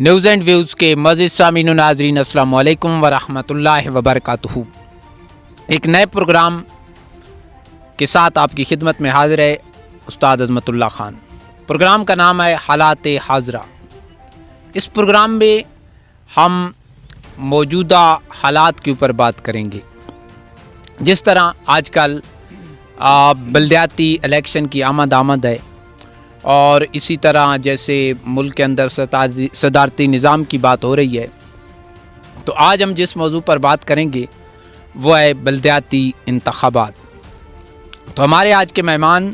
News and views کے معزز سامعین و ناظرین، السلام علیکم ورحمۃ وبرکاتہ۔ ایک نئے پروگرام کے ساتھ آپ کی خدمت میں حاضر ہے استاد عظمت اللہ خان۔ پروگرام کا نام ہے حالات حاضرہ۔ اس پروگرام میں ہم موجودہ حالات کے اوپر بات کریں گے۔ جس طرح آج کل بلدیاتی الیکشن کی آمد ہے، اور اسی طرح جیسے ملک کے اندر صدارتی نظام کی بات ہو رہی ہے، تو آج ہم جس موضوع پر بات کریں گے وہ ہے بلدیاتی انتخابات۔ تو ہمارے آج کے مہمان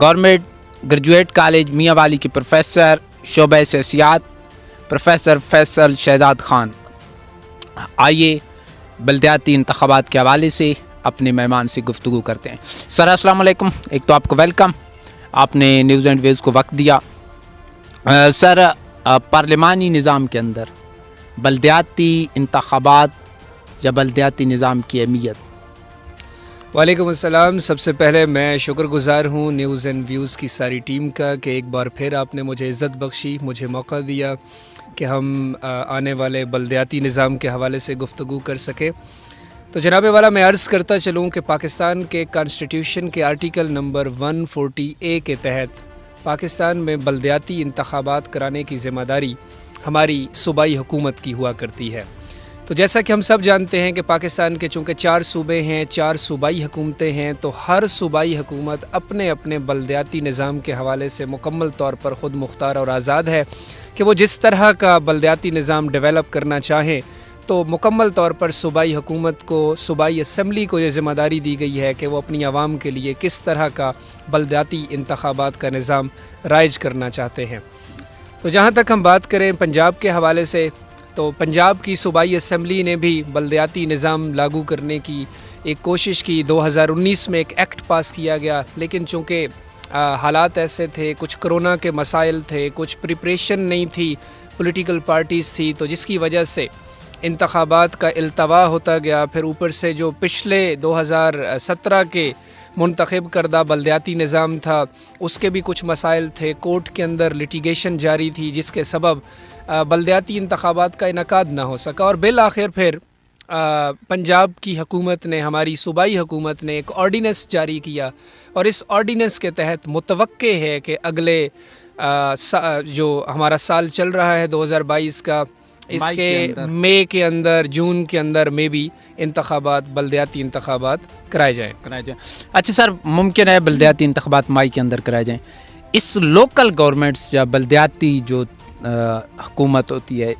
گورنمنٹ گریجویٹ کالج میاں والی کے پروفیسر شعبہ سیاسیات پروفیسر فیصل شہزاد خان۔ آئیے بلدیاتی انتخابات کے حوالے سے اپنے مہمان سے گفتگو کرتے ہیں۔ سر السلام علیکم۔ ایک تو آپ کو ویلکم، آپ نے نیوز اینڈ ویوز کو وقت دیا۔ سر، پارلیمانی نظام کے اندر بلدیاتی انتخابات یا بلدیاتی نظام کی اہمیت۔ وعلیکم السلام۔ سب سے پہلے میں شکر گزار ہوں نیوز اینڈ ویوز کی ساری ٹیم کا کہ ایک بار پھر آپ نے مجھے عزت بخشی، مجھے موقع دیا کہ ہم آنے والے بلدیاتی نظام کے حوالے سے گفتگو کر سکیں۔ تو جناب والا، میں عرض کرتا چلوں کہ پاکستان کے کانسٹیٹیوشن کے آرٹیکل نمبر 140A کے تحت پاکستان میں بلدیاتی انتخابات کرانے کی ذمہ داری ہماری صوبائی حکومت کی ہوا کرتی ہے۔ تو جیسا کہ ہم سب جانتے ہیں کہ پاکستان کے چونکہ 4 صوبے ہیں، 4 صوبائی حکومتیں ہیں، تو ہر صوبائی حکومت اپنے اپنے بلدیاتی نظام کے حوالے سے مکمل طور پر خود مختار اور آزاد ہے کہ وہ جس طرح کا بلدیاتی نظام ڈیولپ کرنا چاہیں۔ تو مکمل طور پر صوبائی حکومت کو، صوبائی اسمبلی کو یہ ذمہ داری دی گئی ہے کہ وہ اپنی عوام کے لیے کس طرح کا بلدیاتی انتخابات کا نظام رائج کرنا چاہتے ہیں۔ تو جہاں تک ہم بات کریں پنجاب کے حوالے سے، تو پنجاب کی صوبائی اسمبلی نے بھی بلدیاتی نظام لاگو کرنے کی ایک کوشش کی۔ 2019 میں ایک ایکٹ پاس کیا گیا، لیکن چونکہ حالات ایسے تھے، کچھ کرونا کے مسائل تھے، کچھ پریپریشن نہیں تھی، پولیٹیکل پارٹیز تھی، تو جس کی وجہ سے انتخابات کا التوا ہوتا گیا۔ پھر اوپر سے جو پچھلے 2017 کے منتخب کردہ بلدیاتی نظام تھا، اس کے بھی کچھ مسائل تھے، کورٹ کے اندر لٹیگیشن جاری تھی، جس کے سبب بلدیاتی انتخابات کا انعقاد نہ ہو سکا، اور بالآخر پھر پنجاب کی حکومت نے، ہماری صوبائی حکومت نے ایک آرڈیننس جاری کیا، اور اس آرڈیننس کے تحت متوقع ہے کہ اگلے جو ہمارا سال چل رہا ہے 2022 کا، اس کے مئی کے اندر، جون کے اندر میں بھی انتخابات، بلدیاتی انتخابات کرائے جائیں۔ اچھا سر، ممکن ہے بلدیاتی انتخابات مئی کے اندر کرائے جائیں۔ اس لوکل گورنمنٹس یا بلدیاتی جو حکومت ہوتی ہے،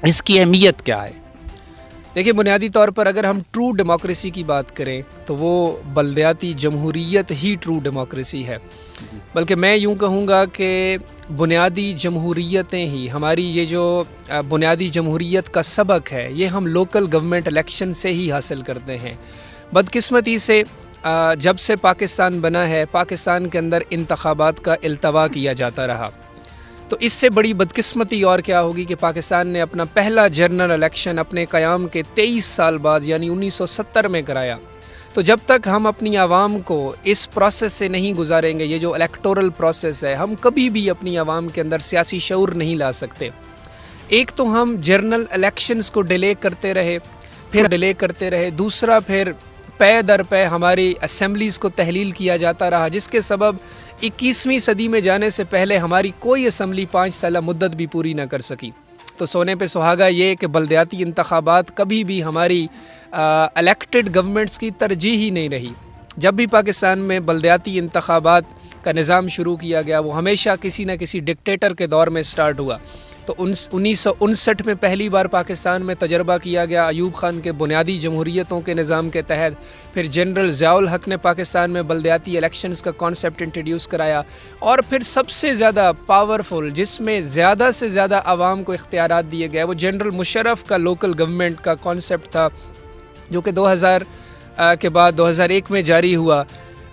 اس کی اہمیت کیا ہے؟ دیکھیں، بنیادی طور پر اگر ہم ٹرو ڈیموکریسی کی بات کریں تو وہ بلدیاتی جمہوریت ہی ٹرو ڈیموکریسی ہے۔ بلکہ میں یوں کہوں گا کہ بنیادی جمہوریتیں ہی، ہماری یہ جو بنیادی جمہوریت کا سبق ہے، یہ ہم لوکل گورنمنٹ الیکشن سے ہی حاصل کرتے ہیں۔ بدقسمتی سے جب سے پاکستان بنا ہے، پاکستان کے اندر انتخابات کا التوا کیا جاتا رہا۔ تو اس سے بڑی بدقسمتی اور کیا ہوگی کہ پاکستان نے اپنا پہلا جنرل الیکشن اپنے قیام کے 23 سال بعد یعنی 1970 میں کرایا۔ تو جب تک ہم اپنی عوام کو اس پروسیس سے نہیں گزاریں گے، یہ جو الیکٹورل پروسیس ہے، ہم کبھی بھی اپنی عوام کے اندر سیاسی شعور نہیں لا سکتے۔ ایک تو ہم جنرل الیکشنز کو ڈیلے کرتے رہے، دوسرا پھر پے در پے ہماری اسمبلیز کو تحلیل کیا جاتا رہا، جس کے سبب 21ویں صدی میں جانے سے پہلے ہماری کوئی اسمبلی 5 سالہ مدت بھی پوری نہ کر سکی۔ تو سونے پہ سہاگا یہ کہ بلدیاتی انتخابات کبھی بھی ہماری الیکٹڈ گورنمنٹس کی ترجیح ہی نہیں رہی۔ جب بھی پاکستان میں بلدیاتی انتخابات کا نظام شروع کیا گیا، وہ ہمیشہ کسی نہ کسی ڈکٹیٹر کے دور میں سٹارٹ ہوا۔ تو 1959 میں پہلی بار پاکستان میں تجربہ کیا گیا ایوب خان کے بنیادی جمہوریتوں کے نظام کے تحت۔ پھر جنرل ضیاء الحق نے پاکستان میں بلدیاتی الیکشنز کا کانسیپٹ انٹروڈیوس کرایا، اور پھر سب سے زیادہ پاورفل، جس میں زیادہ سے زیادہ عوام کو اختیارات دیے گئے، وہ جنرل مشرف کا لوکل گورنمنٹ کا کانسیپٹ تھا، جو کہ 2000 کے بعد 2001 میں جاری ہوا۔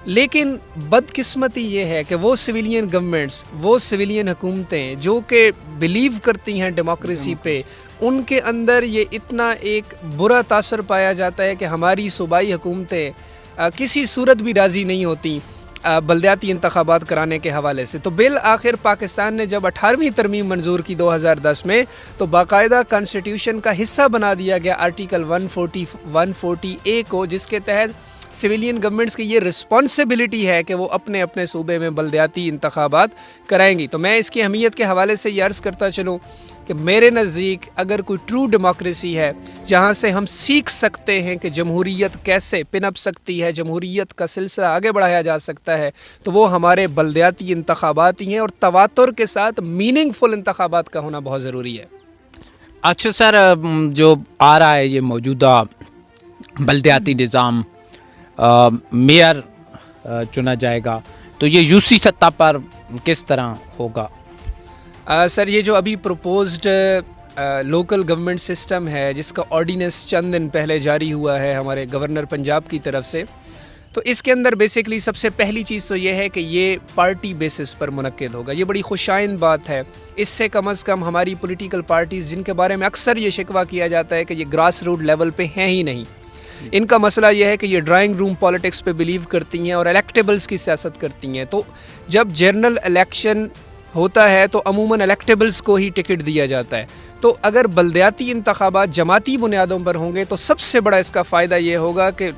لیکن بدقسمتی یہ ہے کہ وہ سویلین گورنمنٹس، وہ سویلین حکومتیں جو کہ بلیو کرتی ہیں ڈیموکریسی پہ، ان کے اندر یہ اتنا ایک برا تاثر پایا جاتا ہے کہ ہماری صوبائی حکومتیں کسی صورت بھی راضی نہیں ہوتی بلدیاتی انتخابات کرانے کے حوالے سے، تو بالآخر پاکستان نے جب 18ویں ترمیم منظور کی 2010 میں، تو باقاعدہ کانسٹیٹیوشن کا حصہ بنا دیا گیا آرٹیکل 140A کو، جس کے تحت سویلین گورنمنٹس کی یہ رسپانسبلٹی ہے کہ وہ اپنے اپنے صوبے میں بلدیاتی انتخابات کرائیں گی۔ تو میں اس کی اہمیت کے حوالے سے یہ عرض کرتا چلوں کہ میرے نزدیک اگر کوئی ٹرو ڈیموکریسی ہے جہاں سے ہم سیکھ سکتے ہیں کہ جمہوریت کیسے پنپ سکتی ہے، جمہوریت کا سلسلہ آگے بڑھایا جا سکتا ہے، تو وہ ہمارے بلدیاتی انتخابات ہی ہیں، اور تواتر کے ساتھ میننگ فل انتخابات کا ہونا بہت ضروری ہے۔ اچھا سر، جو آ رہا ہے یہ موجودہ بلدیاتی نظام، میئر چنا جائے گا، تو یہ یوسی سطح پر کس طرح ہوگا؟ سر، یہ جو ابھی پروپوزڈ لوکل گورنمنٹ سسٹم ہے، جس کا آرڈیننس چند دن پہلے جاری ہوا ہے ہمارے گورنر پنجاب کی طرف سے، تو اس کے اندر بیسکلی سب سے پہلی چیز تو یہ ہے کہ یہ پارٹی بیسس پر منعقد ہوگا۔ یہ بڑی خوشائند بات ہے۔ اس سے کم از کم ہماری پولیٹیکل پارٹیز، جن کے بارے میں اکثر یہ شکوہ کیا جاتا ہے کہ یہ گراس روٹ لیول پہ ہیں ہی نہیں، ان کا مسئلہ یہ ہے کہ یہ ڈرائنگ روم پالیٹکس پہ بلیو کرتی ہیں اور الیکٹیبلز کی سیاست کرتی ہیں۔ تو جب جنرل الیکشن ہوتا ہے تو عموماً الیکٹیبلز کو ہی ٹکٹ دیا جاتا ہے۔ تو اگر بلدیاتی انتخابات جماعتی بنیادوں پر ہوں گے تو سب سے بڑا اس کا فائدہ یہ ہوگا کہ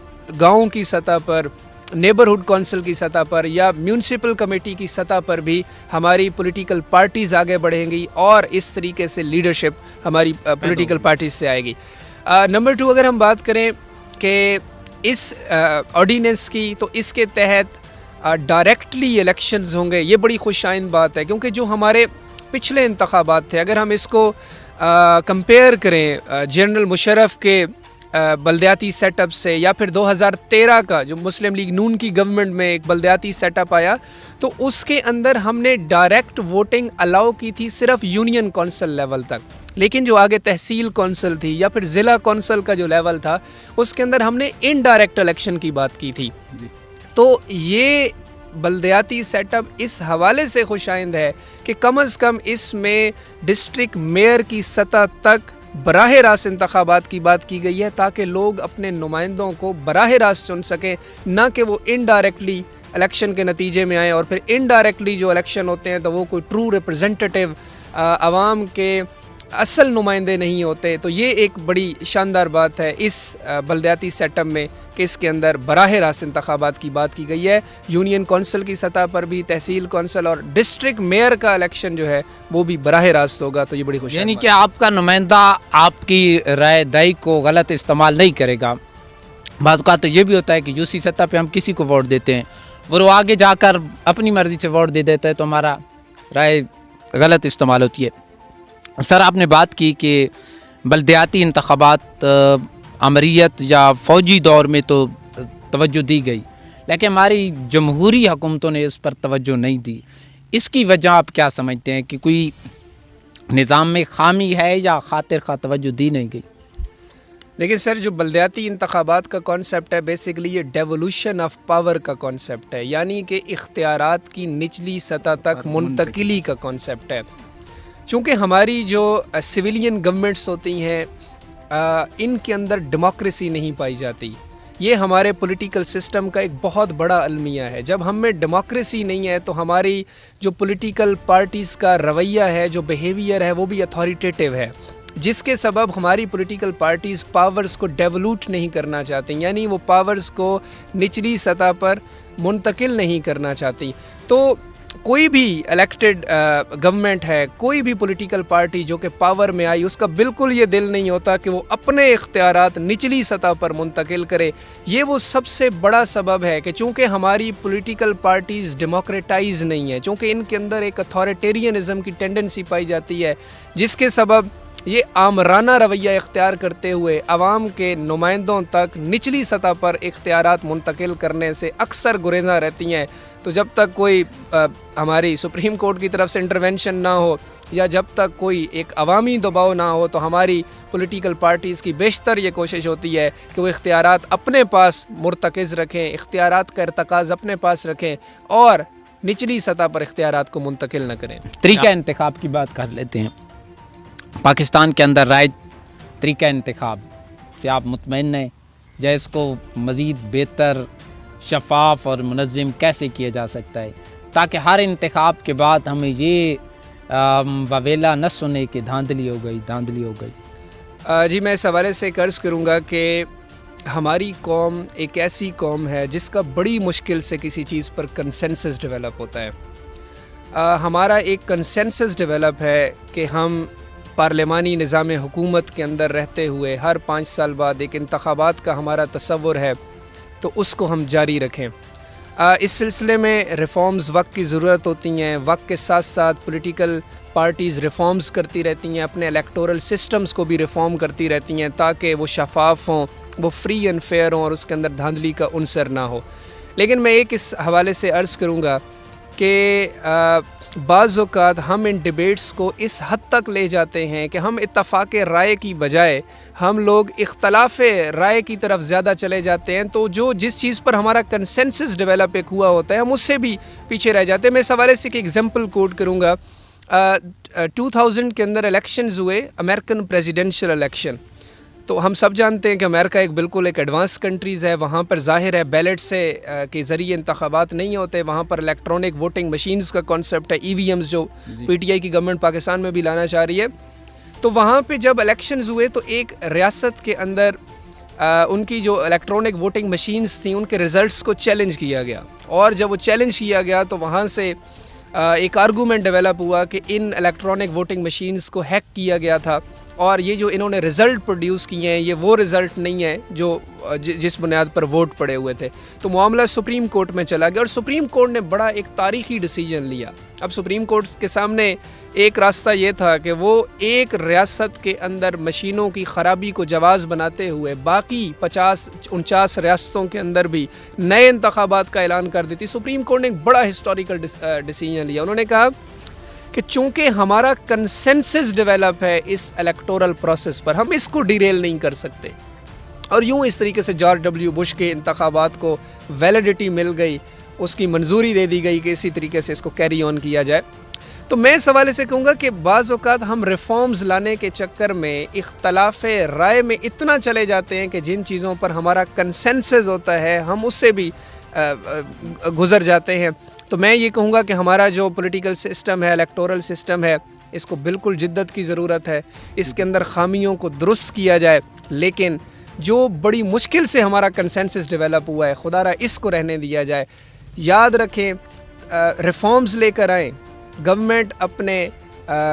گاؤں کی سطح پر، نیبرہڈ کونسل کی سطح پر یا میونسپل کمیٹی کی سطح پر بھی ہماری پولیٹیکل پارٹیز آگے بڑھیں گی، اور اس طریقے سے لیڈرشپ ہماری پولیٹیکل پارٹیز سے آئے گی۔ نمبر 2، اگر ہم بات کریں کہ اس آرڈیننس کی، تو اس کے تحت ڈائریکٹلی الیکشنز ہوں گے۔ یہ بڑی خوشائند بات ہے، کیونکہ جو ہمارے پچھلے انتخابات تھے، اگر ہم اس کو کمپیئر کریں جنرل مشرف کے بلدیاتی سیٹ اپ سے، یا پھر 2013 کا جو مسلم لیگ نون کی گورنمنٹ میں ایک بلدیاتی سیٹ اپ آیا، تو اس کے اندر ہم نے ڈائریکٹ ووٹنگ الاؤ کی تھی صرف یونین کونسل لیول تک، لیکن جو آگے تحصیل کونسل تھی یا پھر ضلع کونسل کا جو لیول تھا، اس کے اندر ہم نے انڈائریکٹ الیکشن کی بات کی تھی۔ تو یہ بلدیاتی سیٹ اپ اس حوالے سے خوشائند ہے کہ کم از کم اس میں ڈسٹرکٹ میئر کی سطح تک براہ راست انتخابات کی بات کی گئی ہے، تاکہ لوگ اپنے نمائندوں کو براہ راست چن سکیں، نہ کہ وہ انڈائریکٹلی الیکشن کے نتیجے میں آئیں، اور پھر انڈائریکٹلی جو الیکشن ہوتے ہیں تو وہ کوئی ٹرو ریپرزنٹیٹیو عوام کے اصل نمائندے نہیں ہوتے۔ تو یہ ایک بڑی شاندار بات ہے اس بلدیاتی سیٹ اپ میں کہ اس کے اندر براہ راست انتخابات کی بات کی گئی ہے، یونین کونسل کی سطح پر بھی، تحصیل کونسل اور ڈسٹرکٹ میئر کا الیکشن جو ہے وہ بھی براہ راست ہوگا۔ تو یہ بڑی خوشی، یعنی کہ آپ کا نمائندہ آپ کی رائے دہی کو غلط استعمال نہیں کرے گا۔ بعض اوقات تو یہ بھی ہوتا ہے کہ یوسی سطح پہ ہم کسی کو ووٹ دیتے ہیں، وہ آگے جا کر اپنی مرضی سے ووٹ دے دیتا ہے، تو ہمارا رائے غلط استعمال ہوتی ہے۔ سر، آپ نے بات کی کہ بلدیاتی انتخابات امریت یا فوجی دور میں تو توجہ دی گئی، لیکن ہماری جمہوری حکومتوں نے اس پر توجہ نہیں دی۔ اس کی وجہ آپ کیا سمجھتے ہیں کہ کوئی نظام میں خامی ہے یا خاطر خواہ توجہ دی نہیں گئی؟ لیکن سر، جو بلدیاتی انتخابات کا کانسیپٹ ہے، بیسکلی یہ ڈیولوشن آف پاور کا کانسیپٹ ہے، یعنی کہ اختیارات کی نچلی سطح تک منتقلی کا کانسیپٹ ہے۔ چونکہ ہماری جو سویلین گورنمنٹس ہوتی ہیں، ان کے اندر ڈیموکریسی نہیں پائی جاتی۔ یہ ہمارے پولیٹیکل سسٹم کا ایک بہت بڑا المیہ ہے۔ جب ہم میں ڈیموکریسی نہیں ہے تو ہماری جو پولیٹیکل پارٹیز کا رویہ ہے، جو بیہیویئر ہے، وہ بھی اتھارٹیٹیو ہے، جس کے سبب ہماری پولیٹیکل پارٹیز پاورز کو ڈیولوٹ نہیں کرنا چاہتی، یعنی وہ پاورز کو نچلی سطح پر منتقل نہیں کرنا چاہتی۔ تو کوئی بھی الیکٹڈ گورنمنٹ ہے، کوئی بھی پولیٹیکل پارٹی جو کہ پاور میں آئی، اس کا بالکل یہ دل نہیں ہوتا کہ وہ اپنے اختیارات نچلی سطح پر منتقل کرے۔ یہ وہ سب سے بڑا سبب ہے کہ چونکہ ہماری پولیٹیکل پارٹیز ڈیموکریٹائز نہیں ہیں، چونکہ ان کے اندر ایک اتھارٹیرینزم کی ٹینڈنسی پائی جاتی ہے، جس کے سبب یہ آمرانہ رویہ اختیار کرتے ہوئے عوام کے نمائندوں تک نچلی سطح پر اختیارات منتقل کرنے سے اکثر گریزاں رہتی ہیں۔ تو جب تک کوئی ہماری سپریم کورٹ کی طرف سے انٹرونشن نہ ہو، یا جب تک کوئی ایک عوامی دباؤ نہ ہو، تو ہماری پولیٹیکل پارٹیز کی بیشتر یہ کوشش ہوتی ہے کہ وہ اختیارات اپنے پاس مرتکز رکھیں، اختیارات کا ارتکاز اپنے پاس رکھیں، اور نچلی سطح پر اختیارات کو منتقل نہ کریں۔ طریقہ انتخاب کی بات کر لیتے ہیں۔ پاکستان کے اندر رائج طریقہ انتخاب سے آپ مطمئن ہیں یا اس کو مزید بہتر شفاف اور منظم کیسے کیا جا سکتا ہے تاکہ ہر انتخاب کے بعد ہمیں یہ واویلا نہ سنے کہ دھاندلی ہو گئی. جی میں اس حوالے سے عرض کروں گا کہ ہماری قوم ایک ایسی قوم ہے جس کا بڑی مشکل سے کسی چیز پر کنسنسس ڈیولپ ہوتا ہے. ہمارا ایک کنسنسس ڈیولپ ہے کہ ہم پارلیمانی نظام حکومت کے اندر رہتے ہوئے ہر 5 سال بعد ایک انتخابات کا ہمارا تصور ہے تو اس کو ہم جاری رکھیں. اس سلسلے میں ریفارمز وقت کی ضرورت ہوتی ہیں. وقت کے ساتھ ساتھ پولیٹیکل پارٹیز ریفارمز کرتی رہتی ہیں, اپنے الیکٹورل سسٹمز کو بھی ریفارم کرتی رہتی ہیں تاکہ وہ شفاف ہوں, وہ فری اینڈ فیئر ہوں اور اس کے اندر دھاندلی کا عنصر نہ ہو. لیکن میں ایک اس حوالے سے عرض کروں گا کہ بعض اوقات ہم ان ڈیبیٹس کو اس حد تک لے جاتے ہیں کہ ہم اتفاق رائے کی بجائے ہم لوگ اختلاف رائے کی طرف زیادہ چلے جاتے ہیں, تو جس چیز پر ہمارا کنسنسس ڈیولپ ایک ہوا ہوتا ہے ہم اس سے بھی پیچھے رہ جاتے ہیں. میں اس حوالے سے ایک ایگزامپل کوٹ کروں گا. 2000 کے اندر الیکشنز ہوئے, امریکن پریزیڈنشل الیکشن. تو ہم سب جانتے ہیں کہ امریکہ بالکل ایک ایڈوانس کنٹریز ہے, وہاں پر ظاہر ہے بیلٹ سے کے ذریعے انتخابات نہیں ہوتے, وہاں پر الیکٹرانک ووٹنگ مشینز کا کانسیپٹ ہے, EVMs جو پی ٹی آئی کی گورنمنٹ پاکستان میں بھی لانا چاہ رہی ہے. تو وہاں پہ جب الیکشنز ہوئے تو ایک ریاست کے اندر ان کی جو الیکٹرانک ووٹنگ مشینز تھیں ان کے ریزلٹس کو چیلنج کیا گیا, اور جب وہ چیلنج کیا گیا تو وہاں سے ایک آرگومنٹ ڈیولپ ہوا کہ ان الیکٹرانک ووٹنگ مشینز کو ہیک کیا گیا تھا, اور یہ جو انہوں نے رزلٹ پروڈیوس کیے ہیں یہ وہ رزلٹ نہیں ہے جو جس بنیاد پر ووٹ پڑے ہوئے تھے. تو معاملہ سپریم کورٹ میں چلا گیا اور سپریم کورٹ نے بڑا ایک تاریخی ڈیسیجن لیا. اب سپریم کورٹ کے سامنے ایک راستہ یہ تھا کہ وہ ایک ریاست کے اندر مشینوں کی خرابی کو جواز بناتے ہوئے باقی 50-49 ریاستوں کے اندر بھی نئے انتخابات کا اعلان کر دیتی. سپریم کورٹ نے ایک بڑا ہسٹوریکل ڈیسیجن لیا. انہوں نے کہا کہ چونکہ ہمارا کنسنسس ڈیولپ ہے اس الیکٹورل پروسیس پر, ہم اس کو ڈیریل نہیں کر سکتے. اور یوں اس طریقے سے جارج ڈبلیو بش کے انتخابات کو ویلیڈیٹی مل گئی, اس کی منظوری دے دی گئی کہ اسی طریقے سے اس کو کیری آن کیا جائے. تو میں اس حوالے سے کہوں گا کہ بعض اوقات ہم ریفارمز لانے کے چکر میں اختلاف رائے میں اتنا چلے جاتے ہیں کہ جن چیزوں پر ہمارا کنسنسس ہوتا ہے ہم اس سے بھی گزر جاتے ہیں. تو میں یہ کہوں گا کہ ہمارا جو پولیٹیکل سسٹم ہے, الیکٹورل سسٹم ہے, اس کو بالکل جدت کی ضرورت ہے, اس کے اندر خامیوں کو درست کیا جائے. لیکن جو بڑی مشکل سے ہمارا کنسنسس ڈیولپ ہوا ہے خدا را اس کو رہنے دیا جائے. یاد رکھیں ریفارمز لے کر آئیں, گورنمنٹ اپنے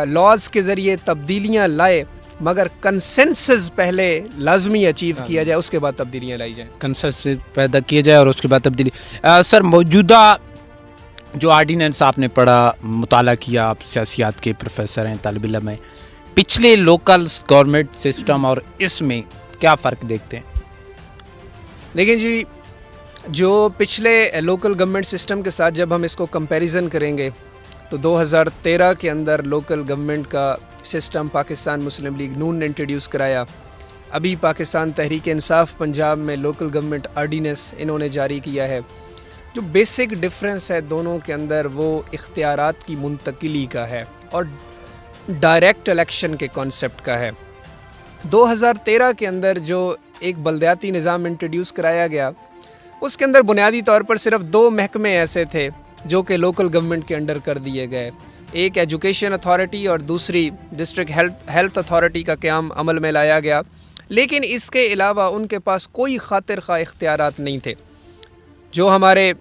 لاز کے ذریعے تبدیلیاں لائے, مگر کنسنسس پہلے لازمی اچیو کیا جائے, اس کے بعد تبدیلیاں لائی جائیں. کنسنسس پیدا کیا جائے اور اس کے بعد تبدیلی. سر موجودہ جو آرڈیننس آپ نے پڑھا, مطالعہ کیا, آپ سیاسیات کے پروفیسر ہیں, طالب علم ہیں, پچھلے لوکل گورنمنٹ سسٹم اور اس میں کیا فرق دیکھتے ہیں؟ دیکھیں جی, جو پچھلے لوکل گورنمنٹ سسٹم کے ساتھ جب ہم اس کو کمپیریزن کریں گے تو 2013 کے اندر لوکل گورنمنٹ کا سسٹم پاکستان مسلم لیگ نون نے انٹروڈیوس کرایا. ابھی پاکستان تحریک انصاف پنجاب میں لوکل گورنمنٹ آرڈیننس انہوں نے جاری کیا ہے. جو بیسک ڈفرینس ہے دونوں کے اندر وہ اختیارات کی منتقلی کا ہے اور ڈائریکٹ الیکشن کے کانسیپٹ کا ہے. 2013 کے اندر جو ایک بلدیاتی نظام انٹروڈیوس کرایا گیا اس کے اندر بنیادی طور پر صرف 2 محکمے ایسے تھے جو کہ لوکل گورنمنٹ کے انڈر کر دیے گئے. ایک ایجوکیشن اتھارٹی اور دوسری ڈسٹرکٹ ہیلتھ اتھارٹی کا قیام عمل میں لایا گیا. لیکن اس کے علاوہ ان کے پاس کوئی خاطر خواہ اختیارات نہیں تھے. جو ہمارے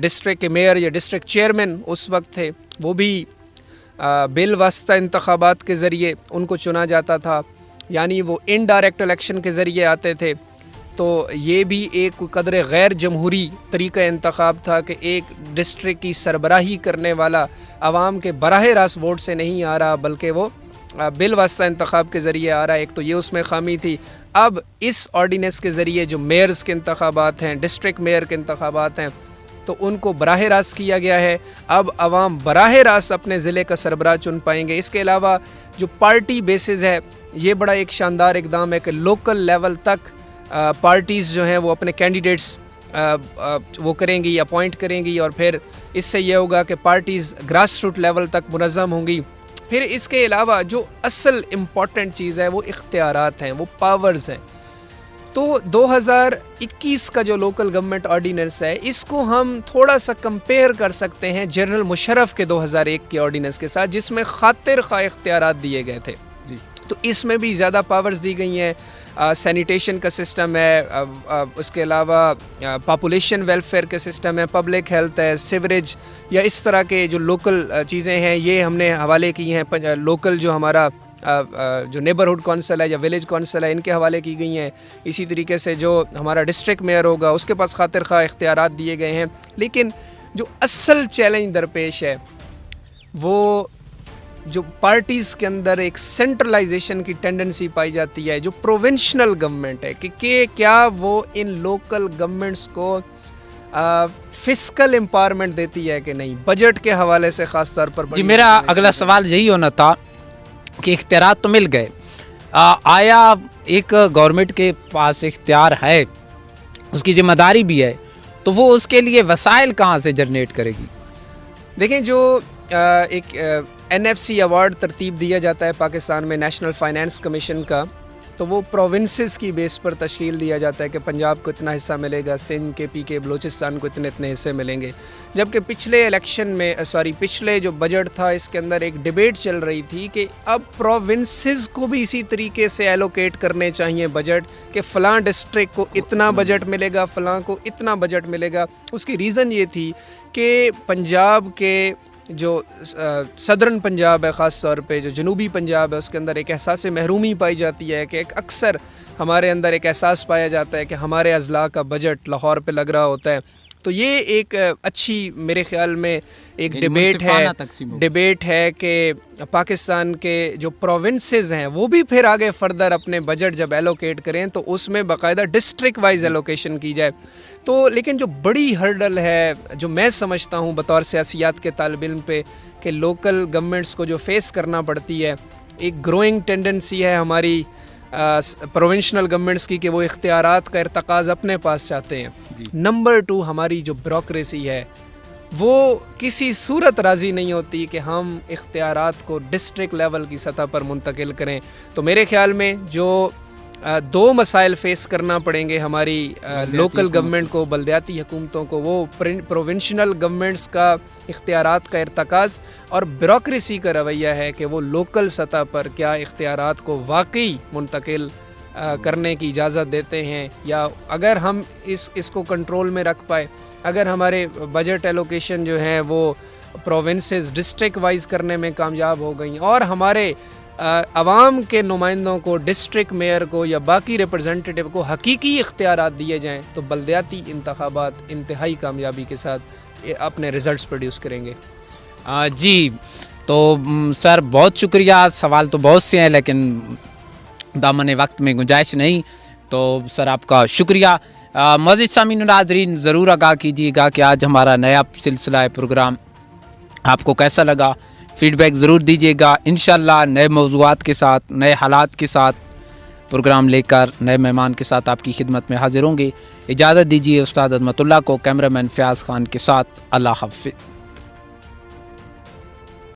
ڈسٹرکٹ کے میئر یا ڈسٹرکٹ چیئرمین اس وقت تھے وہ بھی بل واسطہ انتخابات کے ذریعے ان کو چنا جاتا تھا, یعنی وہ انڈائریکٹ الیکشن کے ذریعے آتے تھے. تو یہ بھی ایک قدر غیر جمہوری طریقہ انتخاب تھا کہ ایک ڈسٹرکٹ کی سربراہی کرنے والا عوام کے براہ راست ووٹ سے نہیں آ رہا بلکہ وہ بل واسطہ انتخاب کے ذریعے آ رہا ہے. ایک تو یہ اس میں خامی تھی. اب اس آرڈیننس کے ذریعے جو میئرز کے انتخابات ہیں, ڈسٹرکٹ میئر کے انتخابات ہیں, تو ان کو براہ راست کیا گیا ہے. اب عوام براہ راست اپنے ضلع کا سربراہ چن پائیں گے. اس کے علاوہ جو پارٹی بیسز ہے یہ بڑا ایک شاندار اقدام ہے کہ لوکل لیول تک پارٹیز جو ہیں وہ اپنے کینڈیڈیٹس وہ کریں گی, اپوائنٹ کریں گی, اور پھر اس سے یہ ہوگا کہ پارٹیز گراس روٹ لیول تک منظم ہوں گی. پھر اس کے علاوہ جو اصل امپورٹنٹ چیز ہے وہ اختیارات ہیں, وہ پاورز ہیں. تو 2021 کا جو لوکل گورنمنٹ آرڈیننس ہے اس کو ہم تھوڑا سا کمپیئر کر سکتے ہیں جنرل مشرف کے 2001 کے آرڈیننس کے ساتھ، جس میں خاطر خواہ اختیارات دیے گئے تھے. تو اس میں بھی زیادہ پاورز دی گئی ہیں. سینیٹیشن کا سسٹم ہے، اس کے علاوہ پاپولیشن ویلفیئر کے سسٹم ہے، پبلک ہیلتھ ہے، سیوریج یا اس طرح کے جو لوکل چیزیں ہیں یہ ہم نے حوالے کی ہیں. لوکل جو ہمارا جو نیبرہڈ کونسل ہے یا ولیج کونسل ہے ان کے حوالے کی گئی ہیں. اسی طریقے سے جو ہمارا ڈسٹرکٹ میئر ہوگا اس کے پاس خاطر خواہ اختیارات دیے گئے ہیں. لیکن جو اصل چیلنج درپیش ہے وہ جو پارٹیز کے اندر ایک سینٹرلائزیشن کی ٹینڈنسی پائی جاتی ہے، جو پروونشنل گورنمنٹ ہے کہ کیا وہ ان لوکل گورنمنٹس کو فسکل امپاورمنٹ دیتی ہے کہ نہیں، بجٹ کے حوالے سے خاص طور پر. جی میرا اگلا سوال یہی ہونا تھا کہ اختیارات تو مل گئے، آیا ایک گورنمنٹ کے پاس اختیار ہے، اس کی ذمہ داری بھی ہے، تو وہ اس کے لیے وسائل کہاں سے جنریٹ کرے گی؟ دیکھیں جو ایک NFC ایوارڈ ترتیب دیا جاتا ہے پاکستان میں نیشنل فائنانس کمیشن کا، تو وہ پروونسز کی بیس پر تشکیل دیا جاتا ہے کہ پنجاب کو اتنا حصہ ملے گا، سندھ KP بلوچستان کو اتنے حصے ملیں گے. جبکہ پچھلے جو بجٹ تھا اس کے اندر ایک ڈیبیٹ چل رہی تھی کہ اب پروونسز کو بھی اسی طریقے سے ایلوکیٹ کرنے چاہیے بجٹ، کہ فلاں ڈسٹرکٹ کو اتنا بجٹ ملے گا، فلاں کو اتنا بجٹ ملے گا. اس کی ریزن یہ تھی کہ پنجاب کے جو صدرن پنجاب ہے، خاص طور پہ جو جنوبی پنجاب ہے، اس کے اندر ایک احساس محرومی پائی جاتی ہے، کہ ایک اکثر ہمارے اندر ایک احساس پایا جاتا ہے کہ ہمارے اضلاع کا بجٹ لاہور پہ لگ رہا ہوتا ہے. تو یہ ایک اچھی میرے خیال میں ایک ڈیبیٹ ہے کہ پاکستان کے جو پروونسز ہیں وہ بھی پھر آگے فردر اپنے بجٹ جب ایلوکیٹ کریں تو اس میں باقاعدہ ڈسٹرکٹ وائز ایلوکیشن کی جائے. تو لیکن جو بڑی ہرڈل ہے جو میں سمجھتا ہوں بطور سیاسیات کے طالب علم پہ کہ لوکل گورنمنٹس کو جو فیس کرنا پڑتی ہے، ایک گروئنگ ٹینڈنسی ہے ہماری پروونشنل گورنمنٹس کی کہ وہ اختیارات کا ارتکاز اپنے پاس چاہتے ہیں. نمبر 2 ہماری جو بیوروکریسی ہے وہ کسی صورت راضی نہیں ہوتی کہ ہم اختیارات کو ڈسٹرکٹ لیول کی سطح پر منتقل کریں. تو میرے خیال میں جو 2 مسائل فیس کرنا پڑیں گے ہماری لوکل گورنمنٹ کو، بلدیاتی حکومتوں کو، وہ پروونشنل گورنمنٹس کا اختیارات کا ارتکاز اور بیوروکریسی کا رویہ ہے کہ وہ لوکل سطح پر کیا اختیارات کو واقعی منتقل کرنے کی اجازت دیتے ہیں، یا اگر ہم اس کو کنٹرول میں رکھ پائے، اگر ہمارے بجٹ ایلوکیشن جو ہیں وہ پروونسز ڈسٹرکٹ وائز کرنے میں کامیاب ہو گئیں اور ہمارے عوام کے نمائندوں کو، ڈسٹرکٹ میئر کو یا باقی ریپرزنٹیٹیو کو حقیقی اختیارات دیے جائیں، تو بلدیاتی انتخابات انتہائی کامیابی کے ساتھ اپنے ریزلٹس پروڈیوس کریں گے. جی تو سر بہت شکریہ. سوال تو بہت سے ہیں لیکن دامن وقت میں گنجائش نہیں، تو سر آپ کا شکریہ. معزز سامعین و ناظرین، ضرور آگاہ کیجیے گا کہ آج ہمارا نیا سلسلہ پروگرام آپ کو کیسا لگا. فیڈ بیک ضرور دیجیے گا. انشاءاللہ نئے موضوعات کے ساتھ، نئے حالات کے ساتھ پروگرام لے کر نئے مہمان کے ساتھ آپ کی خدمت میں حاضر ہوں گے. اجازت دیجیے استاد عظمت اللہ کو کیمرہ مین فیاض خان کے ساتھ. اللہ حافظ.